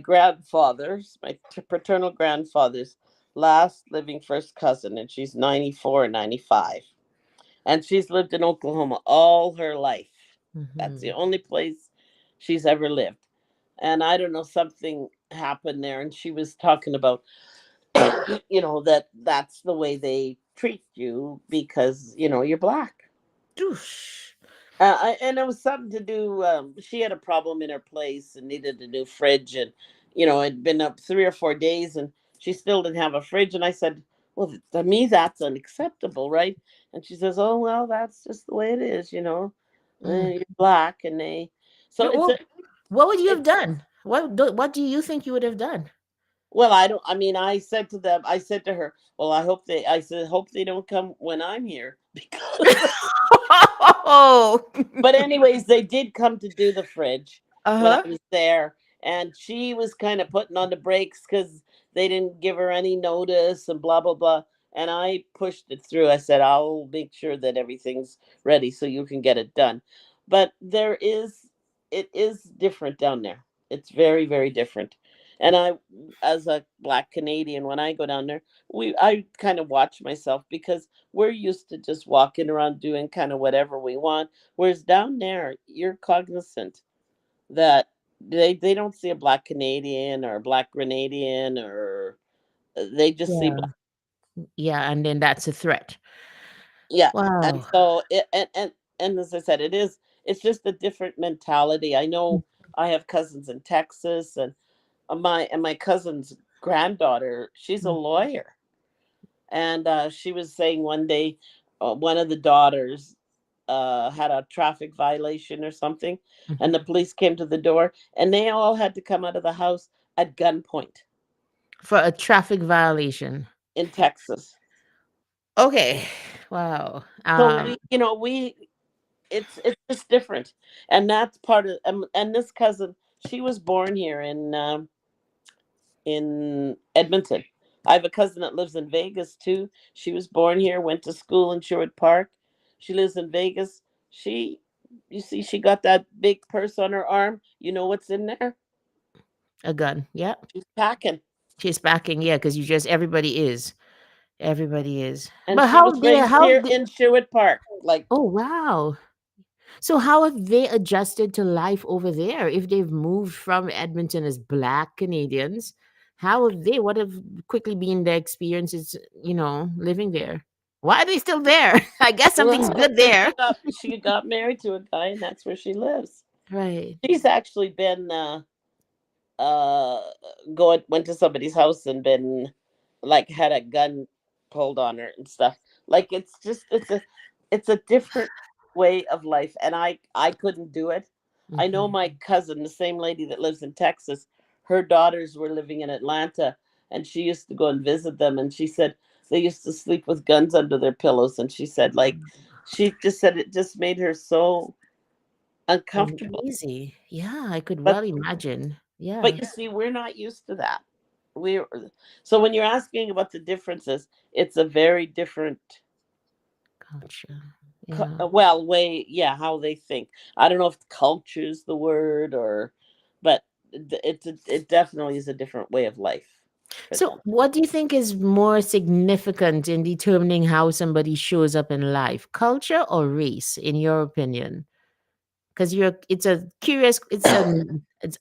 grandfather's, paternal grandfather's last living first cousin, and she's 94 or 95. And she's lived in Oklahoma all her life. That's the Hmm. only place she's ever lived. And I don't know, something happened there, and she was talking about, that that's the way they treat you because you're black. Doosh. And it was something to do. She had a problem in her place and needed a new fridge, and it'd been up 3 or 4 days, and she still didn't have a fridge. And I said, "Well, to me, that's unacceptable, right?" And she says, "Oh, well, that's just the way it is, Mm. You're black, and they." So Yeah, well, what would you have it. done? What do you think you would have done? Well, I don't. I mean, I said to them, I said to her, "Well, I hope they." I said, "Hope they don't come when I'm here," because Oh. but anyways, they did come to do the fridge when I Uh-huh. was there, and she was kind of putting on the brakes because they didn't give her any notice and blah blah blah. And I pushed it through. I said, "I'll make sure that everything's ready so you can get it done." But it is different down there. It's very very different. And as a black Canadian, when I go down there, I kind of watch myself because we're used to just walking around doing kind of whatever we want. Whereas down there, you're cognizant that they don't see a black Canadian or a black Grenadian, or they just see black. Yeah. Yeah, and then that's a threat. Yeah. And Wow. so and as I said, it's just a different mentality. I know I have cousins in Texas, and my cousin's granddaughter, she's a Mm. lawyer. And she was saying one day, one of the daughters had a traffic violation or something, and the Mhm. police came to the door, and they all had to come out of the house at gunpoint For a traffic violation. in Texas. Okay. Wow. So we it's just different, and that's part of. And this cousin, she was born here in Edmonton. I have a cousin that lives in Vegas too. She was born here, went to school in Sherwood Park. She lives in Vegas. You see, she got that big purse on her arm. You know what's in there? A gun. Yeah. She's packing. She's backing, yeah, because you just everybody is. Everybody is. And But she was raised how here they, in Sherwood Park. Like, oh wow. So how have they adjusted to life over there if they've moved from Edmonton as black Canadians? How have they what have quickly been their experiences, living there? Why are they still there? I guess something's well, good because there. she got married to a guy, and that's where she lives. Right. She's actually been uh going went to somebody's house and been like had a gun pulled on her and stuff. Like it's a different way of life, and I couldn't do it. I know Mhm. my cousin, the same lady that lives in Texas, her daughters were living in Atlanta, and she used to go and visit them, and she said they used to sleep with guns under their pillows, and she said, like, she just said it just made her so uncomfortable. Uneasy. Yeah, I could but well imagine. But Yeah. you see, we're not used to that. We're So when you're asking about the differences, it's a very different, Gotcha. Yeah. well, way, yeah, how they think. I don't know if culture is the word, or, but it definitely is a different way of life for So, them. what do you think is more significant in determining how somebody shows up in life, culture or race, in your opinion? Because it's a curious,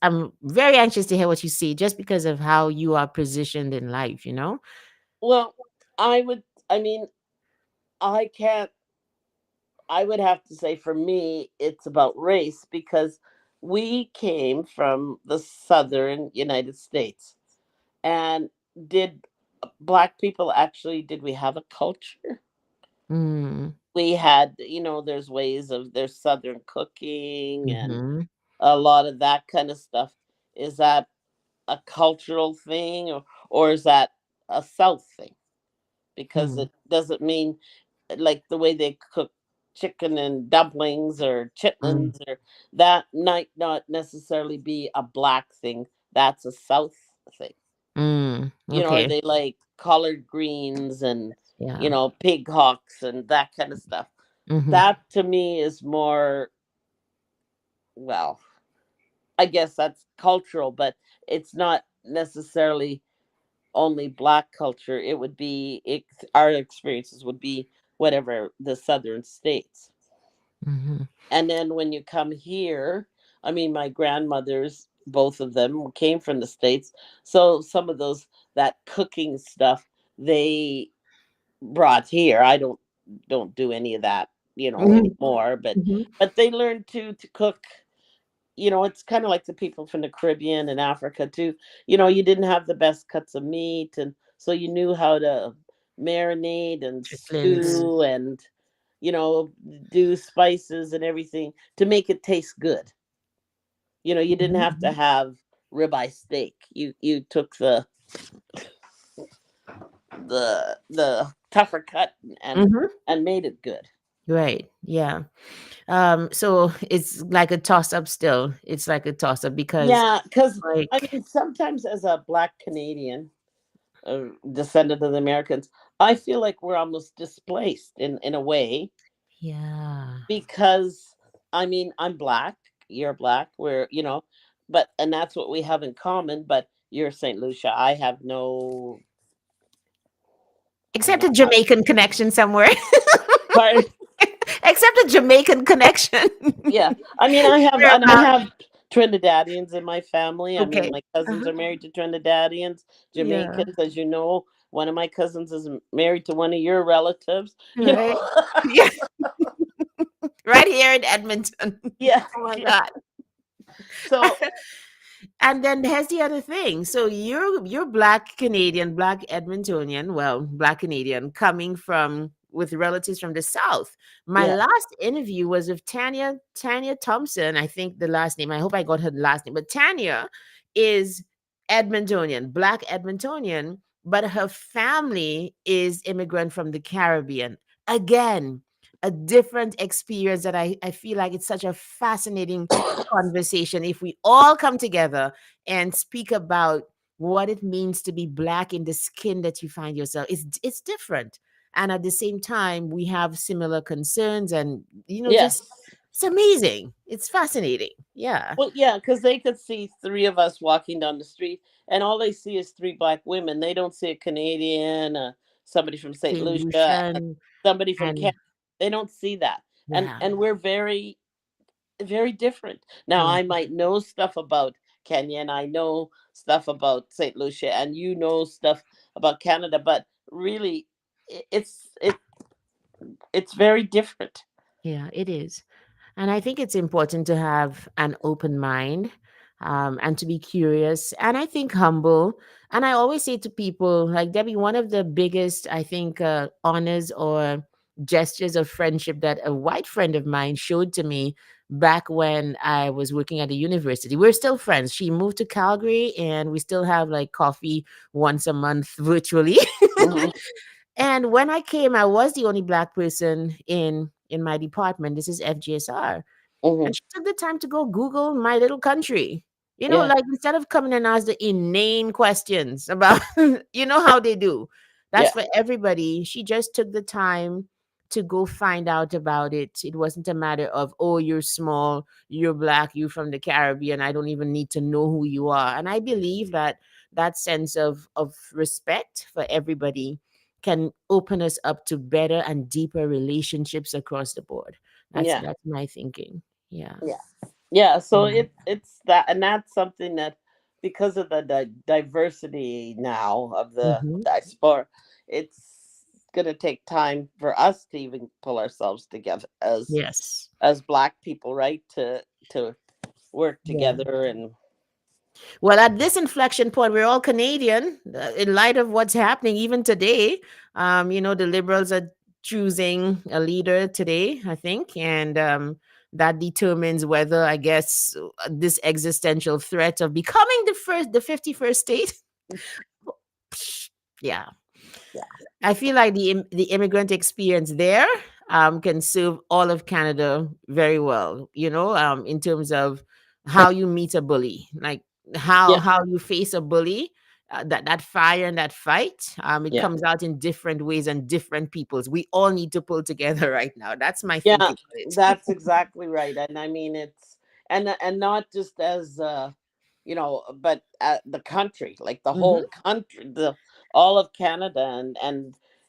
I'm very anxious to hear what you see just because of how you are positioned in life? Well, I mean, I can't. I would have to say for me, it's about race because we came from the southern United States. And did black people actually, did we have a culture? Mm, We had, there's ways of there's southern cooking and mm-hmm, a lot of that kind of stuff. Is that a cultural thing, or is that a south thing? Because hmm, it doesn't mean like the way they cook chicken and dumplings or mm, chitlins, or that might not necessarily be a black thing. That's a south thing. Or Okay. they like collard greens and, Yeah. pig hawks and that kind of stuff. Mm-hmm. That to me is more, well, I guess that's cultural, but it's not necessarily only black culture. It would be our experiences would be whatever the southern states. Mm-hmm. And then when you come here, I mean, my grandmothers, both of them came from the states, so some of those, that cooking stuff, they brought here. I don't do any of that, anymore, Mm-hmm. but they learned to cook. It's kind of like the people from the Caribbean and Africa too. You didn't have the best cuts of meat, and so you knew how to marinate and Chitlins. stew and, you know, do spices and everything to make it taste good. You didn't have to Mm-hmm. have ribeye steak. You took the tougher cut and Mm-hmm. and made it good. Right. Yeah. So it's like a toss up still. It's like a toss up because Yeah, because I like mean, sometimes as a Black Canadian, descendant of the Americans, I feel like we're almost displaced in a way, yeah. because I mean, I'm Black, you're Black, and that's what we have in common. But you're St. Lucia. I have no, Except no, a Jamaican connection somewhere. pardon? Except a Jamaican connection. Yeah, I mean, They're I about have Trinidadians in my family. I mean, okay. my cousins Uh-huh. are married to Trinidadians, Yeah. Jamaicans, as you know. One of my cousins is married to one of your relatives. Right. Yeah. Right here in Edmonton. Yeah, Oh my yeah. God. So And then here's the other thing. So you're Black Canadian, Black Edmontonian, well, Black Canadian, coming from with relatives from the South. My yeah. last interview was with Tanya Thompson. I think the last name. I hope I got her last name. But Tanya is Edmontonian, Black Edmontonian, but her family is immigrant from the Caribbean. Again, a different experience that I feel like it's such a fascinating conversation if we all come together and speak about what it means to be Black in the skin that you find yourself. It's different, and at the same time we have similar concerns, and just Yes. it's amazing, it's fascinating. Yeah. Well, yeah, because they could see three of us walking down the street, and all they see is three Black women. They don't see a Canadian, somebody from St. St. Lucia, and Lucian. somebody from And Canada. They don't see that, and yeah. and we're very, very different. Now, Yeah. I might know stuff about Kenya, and I know stuff about St. Lucia, and you know stuff about Canada, but really, it's very different. Yeah, it is. And I think it's important to have an open mind, and to be curious, and I think humble. And I always say to people, like Debbie, one of the biggest, I think, honors or gestures of friendship that a white friend of mine showed to me back when I was working at the university. We're still friends. She moved to Calgary, and we still have like coffee once a month virtually. Hmm. And when I came, I was the only Black person in my department. This is FGSR. Hmm. And she took the time to go Google my little country. Yeah, Like instead of coming and ask the inane questions about, how they do. That's yeah, for everybody. She just took the time to go find out about it. It wasn't a matter of, oh, you're small, you're Black, you're from the Caribbean. I don't even need to know who you are. And I believe that that sense of respect for everybody can open us up to better and deeper relationships across the board. That's yeah. that's my thinking. Yeah. Yeah. Yeah, so Yeah. it's that, and that's something that, because of the diversity now of the Mhm. diaspora, it's gonna take time for us to even pull ourselves together Yes. as Black people, right? To work Yeah. together and Well, at this inflection point, we're all Canadian. In light of what's happening even today, the Liberals are choosing a leader today, I think, and that determines whether, I guess, this existential threat of becoming the 51st state. Yeah, yeah, I feel like the immigrant experience there can serve all of Canada very well. In terms of how you meet a bully, like how yeah, how you face a bully. that fire and that fight, it Yeah. comes out in different ways and different peoples. We all need to pull together right now. That's my Yeah, thinking on it. that's exactly right. And I mean, it's and not just as but the country, like the Hmm. whole country, the all of Canada, and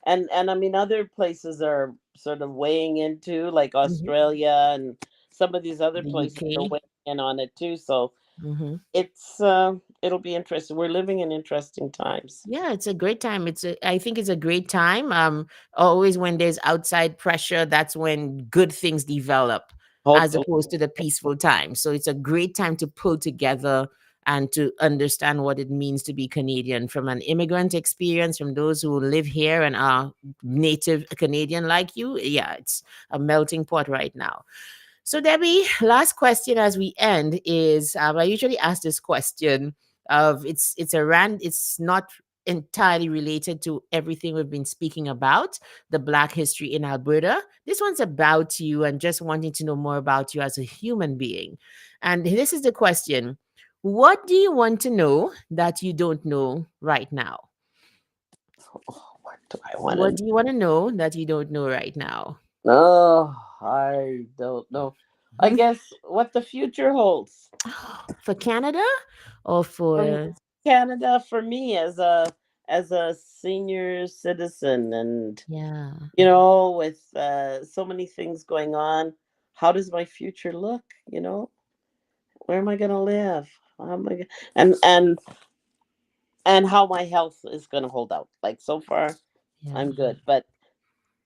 I mean, other places are sort of weighing into, like Hmm. Australia, and some of these other The places are UK. weighing in on it too. So Hmm. it'll be interesting. We're living in interesting times. Yeah, it's a great time. I think it's a great time. Always when there's outside pressure, that's when good things develop, as Hopefully. opposed to the peaceful time. So it's a great time to pull together and to understand what it means to be Canadian from an immigrant experience, from those who live here and are native Canadian like you. Yeah, it's a melting pot right now. So, Debbie, last question as we end is, I usually ask this question of it's not entirely related to everything we've been speaking about, the Black history in Alberta. This one's about you and just wanting to know more about you as a human being. And this is the question: what do you want to know that you don't know right now? Oh, what do I want What to do you want to know that you don't know right now? know? I don't know. I guess what the future holds For Canada or for for, Canada, for me as a senior citizen, and yeah. with so many things going on, how does my future look? Where am I going to live? How am I gonna, and how my health is going to hold out. Like, so far, Yeah, I'm good, but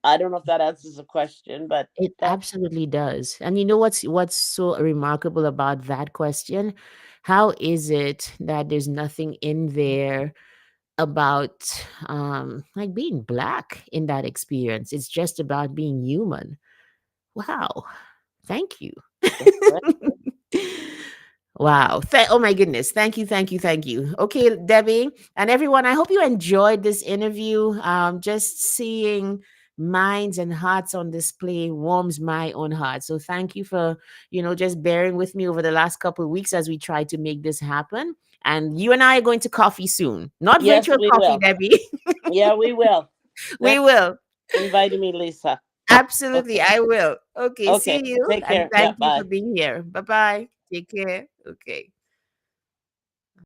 I don't know if that answers the question. But it that absolutely does. And you know what's so remarkable about that question? How is it that there's nothing in there about like being black in that experience? It's just about being human. Wow. Thank you. that's right. Wow. Oh my goodness. Thank you. Thank you. Thank you. Okay, Debbie and everyone, I hope you enjoyed this interview. Just seeing minds and hearts on display warms my own heart. So thank you for, just bearing with me over the last couple of weeks as we try to make this happen. And you and I are going to coffee soon. Not Yes, virtual we coffee, will. Debbie. Yeah, we will. We Thanks will. for inviting me, Lisa. Absolutely. Okay. I will. Okay. Okay. See you. Take And care. Yeah. thank you for Bye. being here. Bye bye. Take care. Okay.